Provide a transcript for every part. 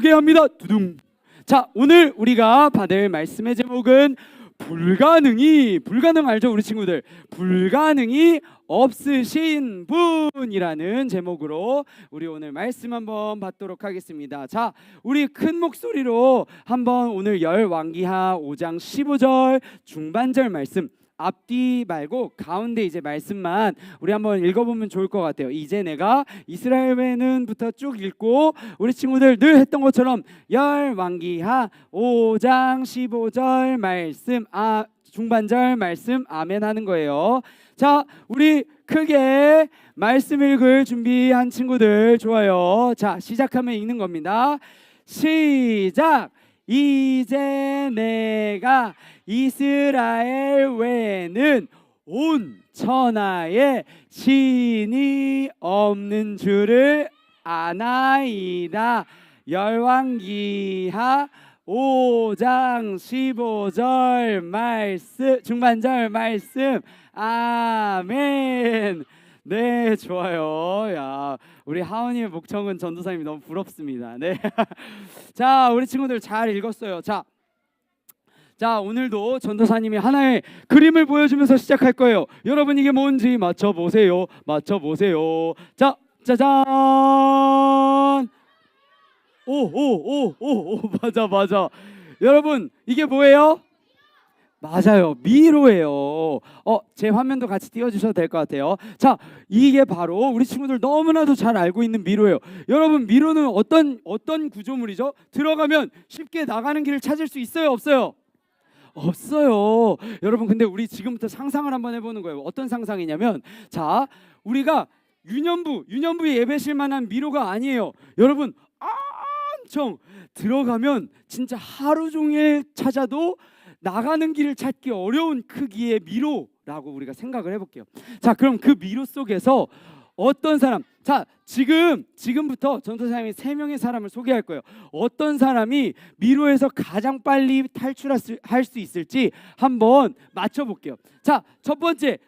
소개합니다. 두둥. 자, 오늘 우리가 받을 말씀의 제목은 불가능 알죠, 우리 친구들? 불가능이 없으신 분이라는 제목으로 우리 오늘 말씀 한번 받도록 하겠습니다. 자, 우리 큰 목소리로 한번 오늘 열왕기하 5장 15절 중반절 말씀, 앞뒤 말고 가운데 이제 말씀만 우리 한번 읽어보면 좋을 것 같아요. 이제 내가 이스라엘 외는부터 쭉 읽고 우리 친구들 늘 했던 것처럼 열왕기하 5장 15절 말씀, 중반절 말씀 아멘 하는 거예요. 자, 우리 크게 말씀 읽을 준비한 친구들 좋아요. 자, 시작하면 읽는 겁니다. 시작. 이제 내가 이스라엘 외에는 온 천하에 신이 없는 줄을 아나이다. 열왕기하 5장 15절 말씀, 중반절 말씀 아멘. 네, 좋아요. 야, 우리 하은이의 목청은 전도사님이 너무 부럽습니다. 네. 자, 우리 친구들 잘 읽었어요. 자, 오늘도 전도사님이 하나의 그림을 보여주면서 시작할 거예요. 여러분 이게 뭔지 맞춰보세요. 자, 짜잔. 오, 맞아. 여러분 이게 뭐예요? 맞아요, 미로예요. 제 화면도 같이 띄워주셔도 될 것 같아요. 자, 이게 바로 우리 친구들 너무나도 잘 알고 있는 미로예요. 여러분, 미로는 어떤 구조물이죠? 들어가면 쉽게 나가는 길을 찾을 수 있어요, 없어요? 없어요. 여러분, 근데 우리 지금부터 상상을 한번 해보는 거예요. 어떤 상상이냐면, 자, 우리가 유년부에 예배실 만한 미로가 아니에요. 여러분, 엄청 들어가면 진짜 하루 종일 찾아도 나가는 길을 찾기 어려운 크기의 미로라고 우리가 생각을 해볼게요. 자, 그럼 그 미로 속에서 어떤 사람, 자, 지금부터 전도사님이 3명의 사람을 소개할 거예요. 어떤 사람이 미로에서 가장 빨리 탈출할 수 있을지 한번 맞춰볼게요. 자, 첫 번째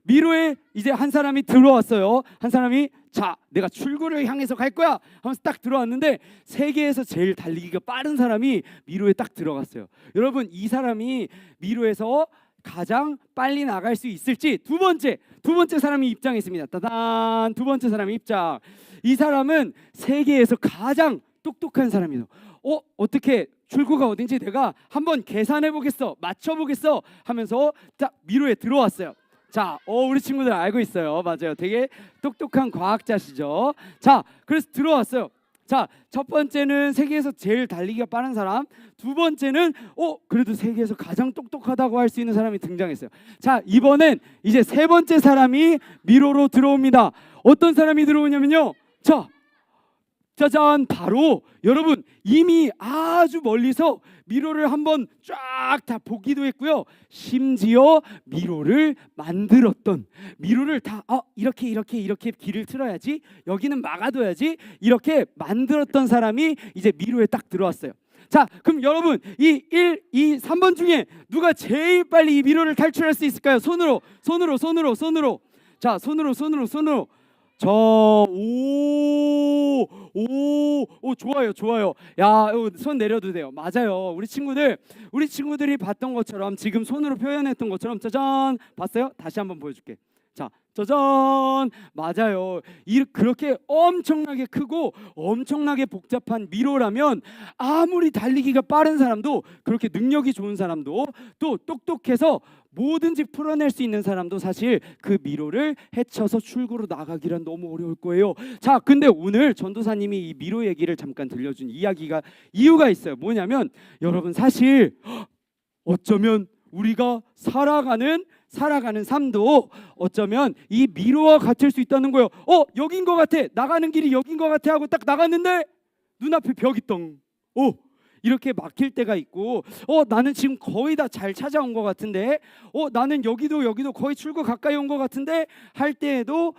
미로에 이제 한 사람이 들어왔어요. 한 사람이, 자, 내가 출구를 향해서 갈 거야 하면서 딱 들어왔는데 세계에서 제일 달리기가 빠른 사람이 미로에 딱 들어갔어요. 여러분, 이 사람이 미로에서 가장 빨리 나갈 수 있을지 두 번째 사람이 입장했습니다. 따단, 두 번째 사람이 입장. 이 사람은 세계에서 가장 똑똑한 사람이에요. 어떻게 출구가 어딘지 내가 한번 계산해 보겠어, 맞춰 보겠어 하면서 딱 미로에 들어왔어요. 자, 우리 친구들 알고 있어요. 맞아요. 되게 똑똑한 과학자시죠. 자, 그래서 들어왔어요. 자, 첫 번째는 세계에서 제일 달리기가 빠른 사람, 두 번째는 그래도 세계에서 가장 똑똑하다고 할 수 있는 사람이 등장했어요. 자, 이번엔 이제 세 번째 사람이 미로로 들어옵니다. 어떤 사람이 들어오냐면요, 자, 짜잔, 바로 여러분 이미 아주 멀리서 미로를 한번 쫙 다 보기도 했고요. 심지어 미로를 만들었던, 미로를 다 이렇게 길을 틀어야지, 여기는 막아둬야지, 이렇게 만들었던 사람이 이제 미로에 딱 들어왔어요. 자, 그럼 여러분 이 3번 중에 누가 제일 빨리 이 미로를 탈출할 수 있을까요? 손으로. 자, 손으로. 좋아요. 야, 손 내려도 돼요. 맞아요. 우리 친구들이 봤던 것처럼, 지금 손으로 표현했던 것처럼, 짜잔, 봤어요? 다시 한번 보여줄게. 자, 짜잔, 맞아요. 그렇게 엄청나게 크고 엄청나게 복잡한 미로라면 아무리 달리기가 빠른 사람도, 그렇게 능력이 좋은 사람도, 또 똑똑해서 뭐든지 풀어낼 수 있는 사람도 사실 그 미로를 헤쳐서 출구로 나가기란 너무 어려울 거예요. 자, 근데 오늘 전도사님이 이 미로 얘기를 잠깐 들려준 이유가 있어요. 뭐냐면, 여러분 사실 어쩌면 우리가 살아가는 삶도 어쩌면 이 미로와 같을 수 있다는 거예요. 여긴 것 같아, 나가는 길이 여긴 것 같아 하고 딱 나갔는데 눈앞에 벽이 덩, 이렇게 막힐 때가 있고, 나는 지금 거의 다 잘 찾아온 것 같은데, 나는 여기도 거의 출구 가까이 온 것 같은데 할 때에도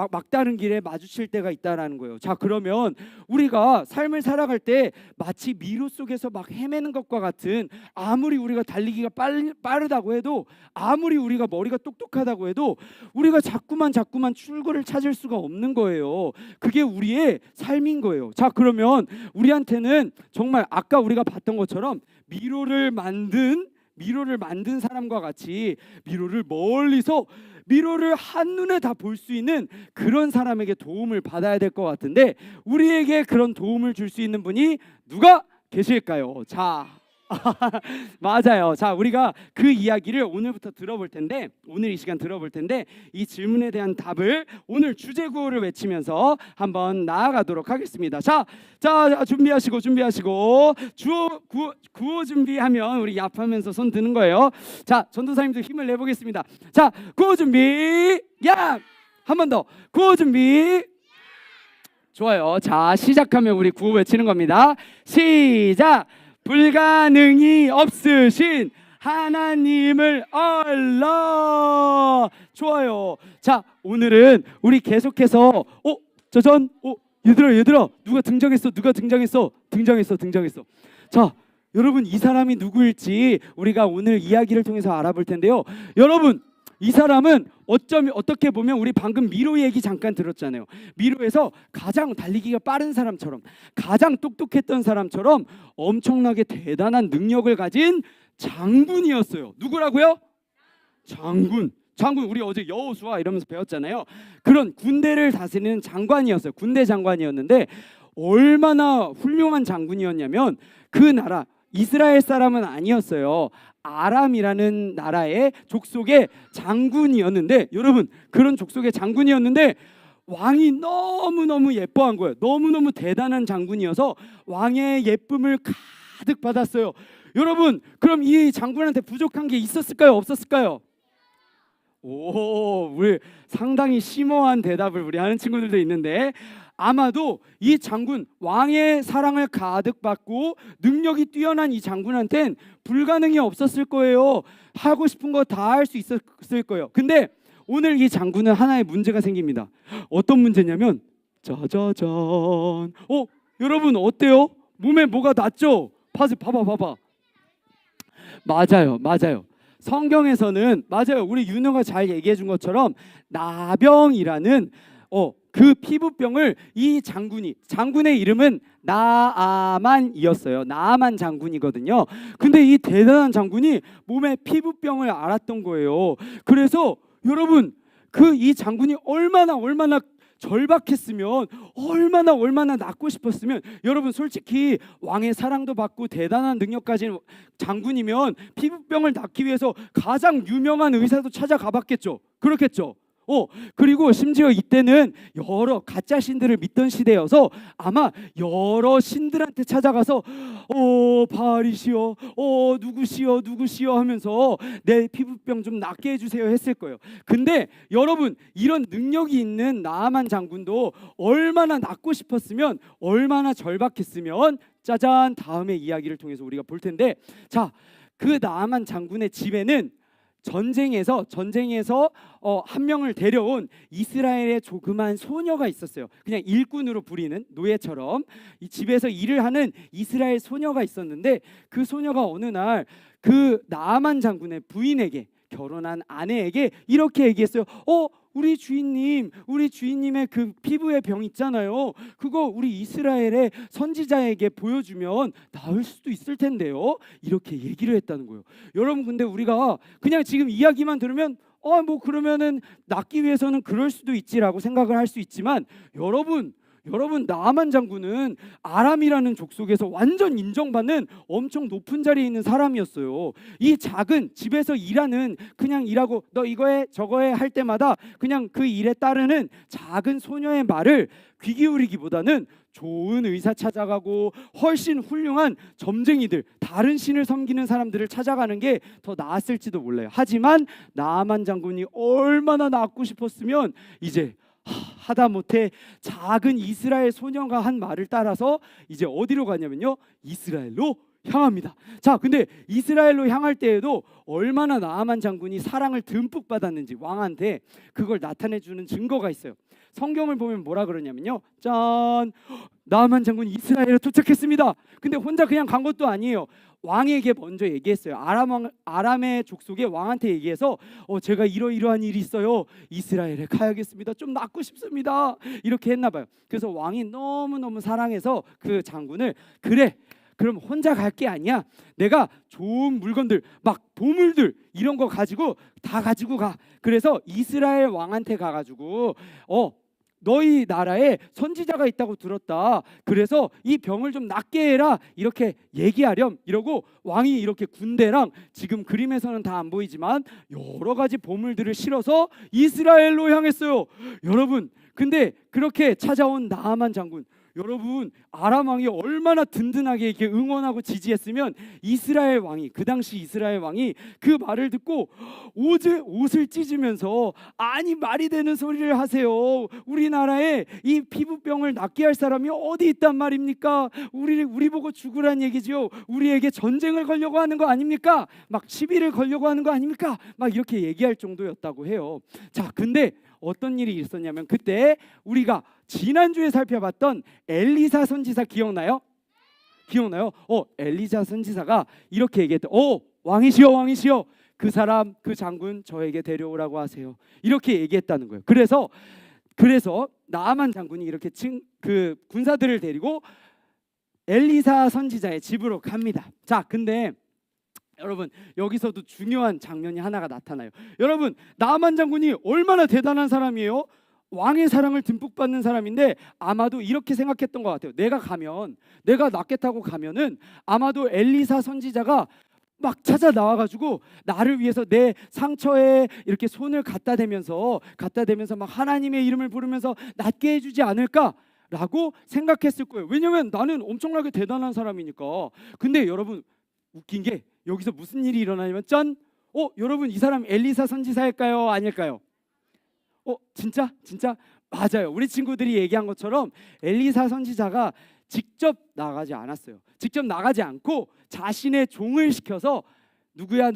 막다른 길에 마주칠 때가 있다라는 거예요. 자, 그러면 우리가 삶을 살아갈 때 마치 미로 속에서 막 헤매는 것과 같은, 아무리 우리가 달리기가 빠르다고 해도, 아무리 우리가 머리가 똑똑하다고 해도 우리가 자꾸만 출구를 찾을 수가 없는 거예요. 그게 우리의 삶인 거예요. 자, 그러면 우리한테는 정말 아까 우리가 봤던 것처럼 미로를 만든 사람과 같이 미로를 멀리서 미로를 한눈에 다 볼 수 있는 그런 사람에게 도움을 받아야 될 것 같은데, 우리에게 그런 도움을 줄 수 있는 분이 누가 계실까요? 자, 맞아요. 자, 우리가 그 이야기를 오늘부터 들어볼 텐데, 오늘 이 시간 들어볼 텐데, 이 질문에 대한 답을 오늘 주제 구호를 외치면서 한번 나아가도록 하겠습니다. 자, 준비하시고 구호 준비하면 우리 얍하면서 손 드는 거예요. 자, 전도사님도 힘을 내보겠습니다. 자, 구호 준비, 얍! 한 번 더, 구호 준비. 좋아요. 자, 시작하면 우리 구호 외치는 겁니다. 시작! 불가능이 없으신 하나님을 알라. 좋아요. 자, 오늘은 우리 계속해서 얘들아 누가 등장했어. 자, 여러분, 이 사람이 누구일지 우리가 오늘 이야기를 통해서 알아볼 텐데요. 여러분, 이 사람은 어떻게 보면 우리 방금 미로 얘기 잠깐 들었잖아요. 미로에서 가장 달리기가 빠른 사람처럼, 가장 똑똑했던 사람처럼 엄청나게 대단한 능력을 가진 장군이었어요. 누구라고요? 장군. 우리 어제 여호수아 이러면서 배웠잖아요. 그런 군대를 다스리는 장관이었어요. 군대 장관이었는데 얼마나 훌륭한 장군이었냐면, 그 나라 이스라엘 사람은 아니었어요. 아람이라는 나라의 족속의 장군이었는데, 여러분, 그런 족속의 장군이었는데 왕이 너무너무 예뻐한 거예요. 너무너무 대단한 장군이어서 왕의 예쁨을 가득 받았어요. 여러분, 그럼 이 장군한테 부족한 게 있었을까요? 없었을까요? 우리 상당히 심오한 대답을 우리 하는 친구들도 있는데, 아마도 이 장군, 왕의 사랑을 가득 받고 능력이 뛰어난 이 장군한텐 불가능이 없었을 거예요. 하고 싶은 거 다 할 수 있었을 거예요. 근데 오늘 이 장군은 하나의 문제가 생깁니다. 어떤 문제냐면, 짜자잔. 여러분 어때요? 몸에 뭐가 났죠? 봐봐. 맞아요. 성경에서는, 맞아요, 우리 윤호가 잘 얘기해 준 것처럼 나병이라는 그 피부병을 이 장군의 이름은 나아만이었어요. 나아만 장군이거든요. 근데 이 대단한 장군이 몸에 피부병을 앓았던 거예요. 그래서 여러분, 이 장군이 얼마나 절박했으면, 얼마나 낫고 싶었으면, 여러분 솔직히 왕의 사랑도 받고 대단한 능력 가진 장군이면 피부병을 낫기 위해서 가장 유명한 의사도 찾아가 봤겠죠. 그렇겠죠. 그리고 심지어 이때는 여러 가짜 신들을 믿던 시대여서 아마 여러 신들한테 찾아가서 바알이시여, 누구시여 하면서 내 피부병 좀 낫게 해주세요 했을 거예요. 근데 여러분, 이런 능력이 있는 나아만 장군도 얼마나 낫고 싶었으면, 얼마나 절박했으면, 짜잔, 다음의 이야기를 통해서 우리가 볼 텐데, 자, 그 나아만 장군의 집에는 전쟁에서 한 명을 데려온 이스라엘의 조그만 소녀가 있었어요. 그냥 일꾼으로 부리는 노예처럼 이 집에서 일을 하는 이스라엘 소녀가 있었는데, 그 소녀가 어느 날 그 나아만 장군의 부인에게, 결혼한 아내에게 이렇게 얘기했어요. 우리 주인님의 그 피부에 병 있잖아요. 그거 우리 이스라엘의 선지자에게 보여주면 나을 수도 있을 텐데요. 이렇게 얘기를 했다는 거예요. 여러분, 근데 우리가 그냥 지금 이야기만 들으면 그러면은 낫기 위해서는 그럴 수도 있지라고 생각을 할 수 있지만, 여러분, 나아만 장군은 아람이라는 족속에서 완전 인정받는 엄청 높은 자리에 있는 사람이었어요. 이 작은 집에서 일하는, 그냥 일하고 너 이거 해 저거 해 할 때마다 그냥 그 일에 따르는 작은 소녀의 말을 귀 기울이기보다는 좋은 의사 찾아가고 훨씬 훌륭한 점쟁이들, 다른 신을 섬기는 사람들을 찾아가는 게 더 나았을지도 몰라요. 하지만 나아만 장군이 얼마나 낫고 싶었으면, 이제 하다못해 작은 이스라엘 소녀가 한 말을 따라서 이제 어디로 가냐면요, 이스라엘로 향합니다. 자, 근데 이스라엘로 향할 때에도 얼마나 나아만 장군이 사랑을 듬뿍 받았는지 왕한테 그걸 나타내 주는 증거가 있어요. 성경을 보면 뭐라 그러냐면요, 짠, 나아만 장군이 이스라엘에 도착했습니다. 근데 혼자 그냥 간 것도 아니에요. 왕에게 먼저 얘기했어요. 아람의 족속의 왕한테 얘기해서 제가 이러이러한 일이 있어요. 이스라엘에 가야겠습니다. 좀 낫고 싶습니다. 이렇게 했나 봐요. 그래서 왕이 너무너무 사랑해서 그 장군을, 그래, 그럼 혼자 갈 게 아니야. 내가 좋은 물건들, 막 보물들 이런 거 가지고 다 가지고 가. 그래서 이스라엘 왕한테 가가지고 너희 나라에 선지자가 있다고 들었다. 그래서 이 병을 좀 낫게 해라. 이렇게 얘기하렴. 이러고 왕이 이렇게 군대랑, 지금 그림에서는 다 안 보이지만 여러 가지 보물들을 실어서 이스라엘로 향했어요. 여러분, 근데 그렇게 찾아온 나아만 장군, 여러분, 아람 왕이 얼마나 든든하게 이렇게 응원하고 지지했으면 이스라엘 왕이, 그 당시 이스라엘 왕이 그 말을 듣고 옷을 찢으면서, 아니 말이 되는 소리를 하세요. 우리나라에 이 피부병을 낫게 할 사람이 어디 있단 말입니까? 우리 보고 죽으란 얘기지요. 우리에게 전쟁을 걸려고 하는 거 아닙니까? 막 시비를 걸려고 하는 거 아닙니까? 막 이렇게 얘기할 정도였다고 해요. 자, 근데 어떤 일이 있었냐면, 그때 우리가 지난주에 살펴봤던 엘리사 선지자 기억나요? 기억나요? 엘리사 선지자가 이렇게 얘기했대. 왕이시여, 왕이시여, 그 사람, 그 장군 저에게 데려오라고 하세요. 이렇게 얘기했다는 거예요. 그래서 나아만 장군이 이렇게 그 군사들을 데리고 엘리사 선지자의 집으로 갑니다. 자, 근데 여러분, 여기서도 중요한 장면이 하나가 나타나요. 여러분, 나아만 장군이 얼마나 대단한 사람이에요? 왕의 사랑을 듬뿍 받는 사람인데, 아마도 이렇게 생각했던 것 같아요. 내가 낫겠다고 가면은 아마도 엘리사 선지자가 막 찾아 나와가지고 나를 위해서 내 상처에 이렇게 손을 갖다 대면서 막 하나님의 이름을 부르면서 낫게 해주지 않을까라고 생각했을 거예요. 왜냐면 나는 엄청나게 대단한 사람이니까. 근데 여러분, 웃긴 게 여기서 무슨 일이 일어나냐면, 짠! 여러분, 이 사람 엘리사 선지자일까요? 아닐까요? 진짜? 맞아요. 우리 친구들이 얘기한 것처럼 엘리사 선지자가 직접 나가지 않았어요. 직접 나가지 않고 자신의 종을 시켜서 누구야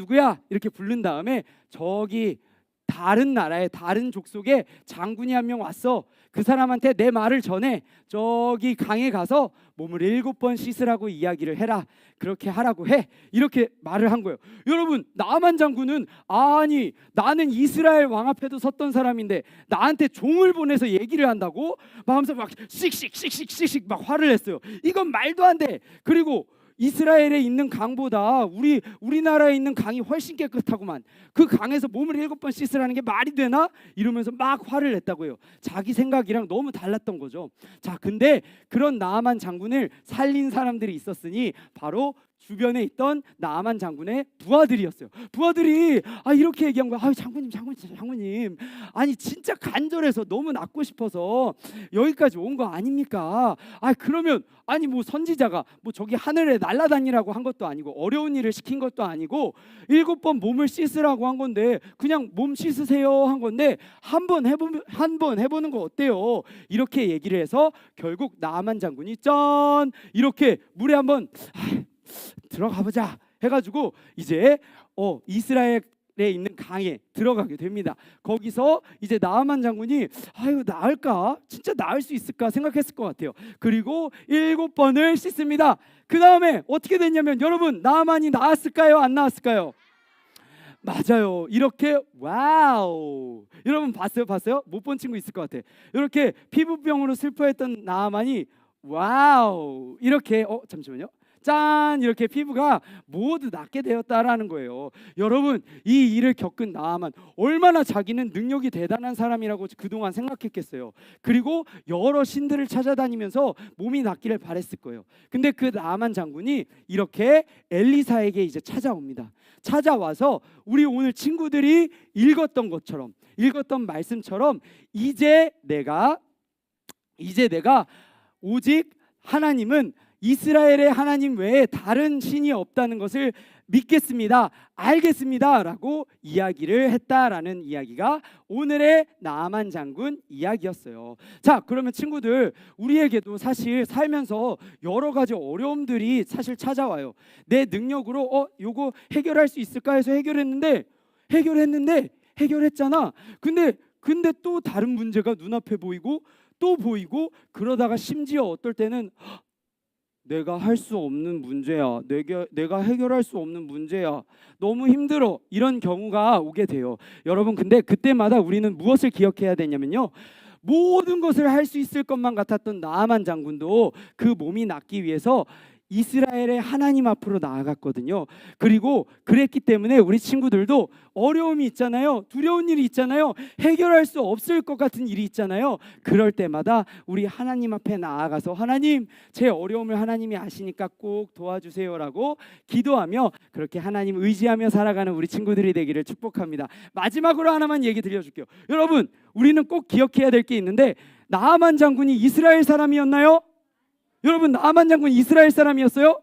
이렇게 부른 다음에, 저기 다른 나라의 다른 족속에 장군이 한 명 왔어. 그 사람한테 내 말을 전해. 저기 강에 가서 몸을 7번 씻으라고 이야기를 해라. 그렇게 하라고 해. 이렇게 말을 한 거예요. 여러분, 나아만 장군은, 아니 나는 이스라엘 왕 앞에도 섰던 사람인데 나한테 종을 보내서 얘기를 한다고? 막 하면서 막 씩씩 막 화를 냈어요. 이건 말도 안 돼. 그리고 이스라엘에 있는 강보다 우리나라에 있는 강이 훨씬 깨끗하구만. 그 강에서 몸을 7번 씻으라는 게 말이 되나? 이러면서 막 화를 냈다고요. 자기 생각이랑 너무 달랐던 거죠. 자, 근데 그런 나아만 장군을 살린 사람들이 있었으니 바로 주변에 있던 나아만 장군의 부하들이었어요. 부하들이 이렇게 얘기한 거야. 장군님, 아니 진짜 간절해서 너무 낫고 싶어서 여기까지 온 거 아닙니까? 그러면 아니 뭐 선지자가 뭐 저기 하늘에 날아다니라고 한 것도 아니고 어려운 일을 시킨 것도 아니고 7번 몸을 씻으라고 한 건데 그냥 몸 씻으세요 한 건데 한 번 해보는 거 어때요? 이렇게 얘기를 해서 결국 나아만 장군이 짠 이렇게 물에 한번 들어가 보자 해가지고 이제 이스라엘에 있는 강에 들어가게 됩니다. 거기서 이제 나아만 장군이 이거 나을까? 진짜 나을 수 있을까 생각했을 것 같아요. 그리고 7번을 씻습니다. 그 다음에 어떻게 됐냐면, 여러분, 나아만이 나았을까요? 안 나았을까요? 맞아요. 이렇게 와우. 여러분 봤어요? 못 본 친구 있을 것 같아. 이렇게 피부병으로 슬퍼했던 나아만이 와우. 이렇게 잠시만요. 짠! 이렇게 피부가 모두 낫게 되었다라는 거예요. 여러분, 이 일을 겪은 나아만 얼마나 자기는 능력이 대단한 사람이라고 그동안 생각했겠어요. 그리고 여러 신들을 찾아다니면서 몸이 낫기를 바랬을 거예요. 근데 그 나아만 장군이 이렇게 엘리사에게 이제 찾아옵니다. 찾아와서 우리 오늘 친구들이 읽었던 말씀처럼 이제 내가 오직 하나님은 이스라엘의 하나님 외에 다른 신이 없다는 것을 믿겠습니다. 알겠습니다. 라고 이야기를 했다라는 이야기가 오늘의 나아만 장군 이야기였어요. 자, 그러면 친구들, 우리에게도 사실 살면서 여러 가지 어려움들이 사실 찾아와요. 내 능력으로 요거 해결할 수 있을까 해서 해결했잖아. 근데 또 다른 문제가 눈앞에 보이고 또 보이고, 그러다가 심지어 어떨 때는 내가 할 수 없는 문제야. 내가 해결할 수 없는 문제야. 너무 힘들어. 이런 경우가 오게 돼요. 여러분, 근데 그때마다 우리는 무엇을 기억해야 되냐면요. 모든 것을 할 수 있을 것만 같았던 나아만 장군도 그 몸이 낫기 위해서 이스라엘의 하나님 앞으로 나아갔거든요. 그리고 그랬기 때문에 우리 친구들도 어려움이 있잖아요. 두려운 일이 있잖아요. 해결할 수 없을 것 같은 일이 있잖아요. 그럴 때마다 우리 하나님 앞에 나아가서 하나님, 제 어려움을 하나님이 아시니까 꼭 도와주세요라고 기도하며 그렇게 하나님 의지하며 살아가는 우리 친구들이 되기를 축복합니다. 마지막으로 하나만 얘기 들려줄게요. 여러분, 우리는 꼭 기억해야 될 게 있는데, 나아만 장군이 이스라엘 사람이었나요? 여러분, 나아만 장군 이스라엘 사람이었어요?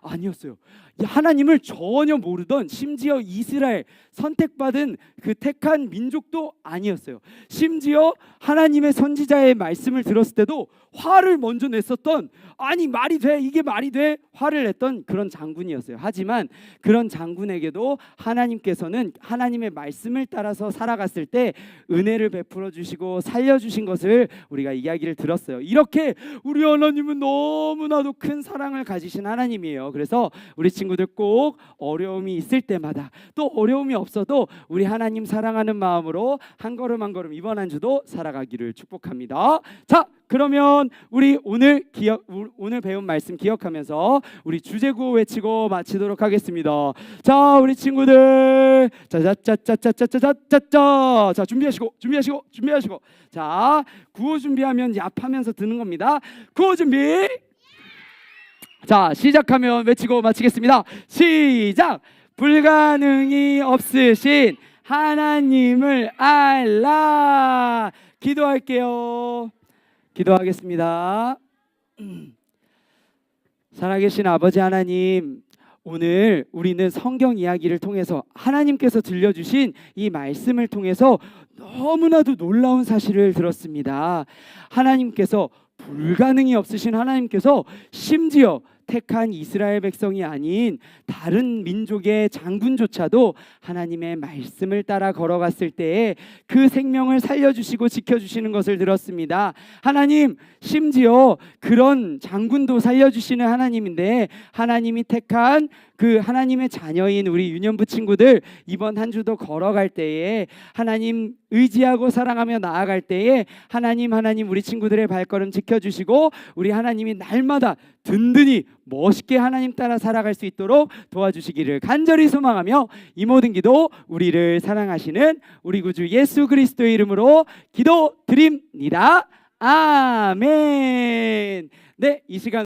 아니었어요. 하나님을 전혀 모르던, 심지어 이스라엘 선택받은 그 택한 민족도 아니었어요. 심지어 하나님의 선지자의 말씀을 들었을 때도 화를 먼저 냈었던, 아니 말이 돼? 이게 말이 돼? 화를 냈던 그런 장군이었어요. 하지만 그런 장군에게도 하나님께서는 하나님의 말씀을 따라서 살아갔을 때 은혜를 베풀어 주시고 살려주신 것을 우리가 이야기를 들었어요. 이렇게 우리 하나님은 너무나도 큰 사랑을 가지신 하나님이에요. 그래서 우리 친구들 꼭 어려움이 있을 때마다, 또 어려움이 없어도 우리 하나님 사랑하는 마음으로 한 걸음 한 걸음 이번 한 주도 살아가기를 축복합니다. 자, 그러면 우리 오늘 배운 말씀 기억하면서 우리 주제구호 외치고 마치도록 하겠습니다. 자, 우리 친구들, 짜자짜짜짜짜짜짜짜, 자, 준비하시고, 자, 구호 준비하면 얍하면서 드는 겁니다. 구호 준비. 자, 시작하면 외치고 마치겠습니다. 시작. 불가능이 없으신 하나님을 알라. 기도할게요. 기도하겠습니다. 살아계신 아버지 하나님, 오늘 우리는 성경 이야기를 통해서 하나님께서 들려주신 이 말씀을 통해서 너무나도 놀라운 사실을 들었습니다. 하나님께서, 불가능이 없으신 하나님께서 심지어 택한 이스라엘 백성이 아닌 다른 민족의 장군조차도 하나님의 말씀을 따라 걸어갔을 때에 그 생명을 살려주시고 지켜주시는 것을 들었습니다. 하나님, 심지어 그런 장군도 살려주시는 하나님인데, 하나님이 택한 그 하나님의 자녀인 우리 유년부 친구들 이번 한 주도 걸어갈 때에, 하나님 의지하고 사랑하며 나아갈 때에 하나님 우리 친구들의 발걸음 지켜주시고 우리 하나님이 날마다 든든히 멋있게 하나님 따라 살아갈 수 있도록 도와주시기를 간절히 소망하며 이 모든 기도 우리를 사랑하시는 우리 구주 예수 그리스도의 이름으로 기도드립니다. 아멘. 네, 이 시간